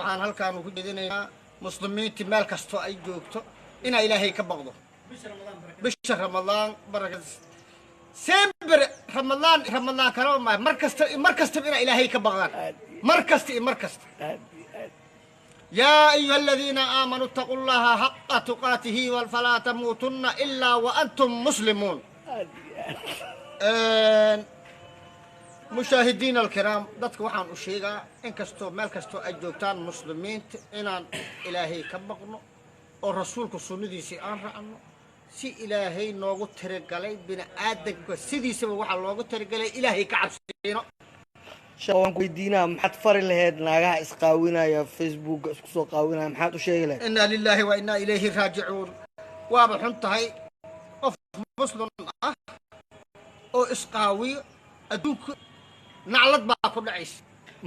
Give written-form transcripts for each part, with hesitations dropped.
waxaan halkaan ugu jeedinayaa muslimiinta meel kasto ay joogto ina ilaahay ka baqdo bisha ramadaan barakad سيمبر رمضان كرام مركز ina ilaahay ka baqaan markasta يا أيها الذين آمنوا اتقوا الله حق تقاته فلا تموتن إلا وأنتم مسلمون مشاهدين الكرام dadka waxaan u sheegaa in kasto meel kasto ay joogtaan muslimiinta inaan ilaahay ka baqno oo rasuulku sunnadiisa aan raacno si ilaahay noogu tiragalay bini aadamka sidiisaba waxa loogu tiragalay ilaahay ka cabsiino shaqaan ku weydiinaa maxaad fari lahayd naagaha isqaawinaya Facebook isku soo qaawinaya maxaad u sheegi lahayd inna lillahi wa inna ilayhi raaji'uun waaba xun tahay qof muslim ah oo isqaawiyo adduunka naclad baa ku dhacaysa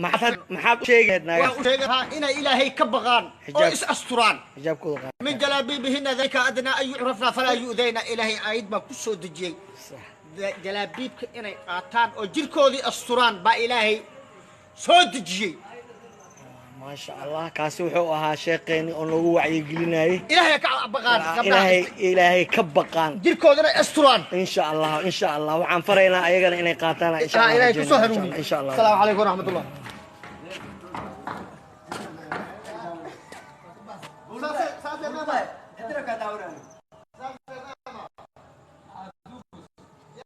maxaad u sheegi lahayd naagaha waa u sheegaha inay ilaahay ka baqaan oo is asturaan xijaabkooda min jalaabiibihina dhalika adnaa an yucrafna falaa yu'dayna ilaahay aayad baa ku soo dejiyey jalaabiibka inay qaataan oo jirkoodii asturaan baa ilaahay soo dejiyey maasha allah kaasi wuxuu ahaa sheeqeeni oo nagu wacyigelinayay ilaahay ka baqaan ilaahay ka baqaan jirkoodina asturaan insha allah waxaan faraynaa ayagana inay qaataan insha allah ilaahay ku soo hanuuni insha allah assalaamu calaykum waraxmatullah Saatnya apa? Itu rekat tahunan.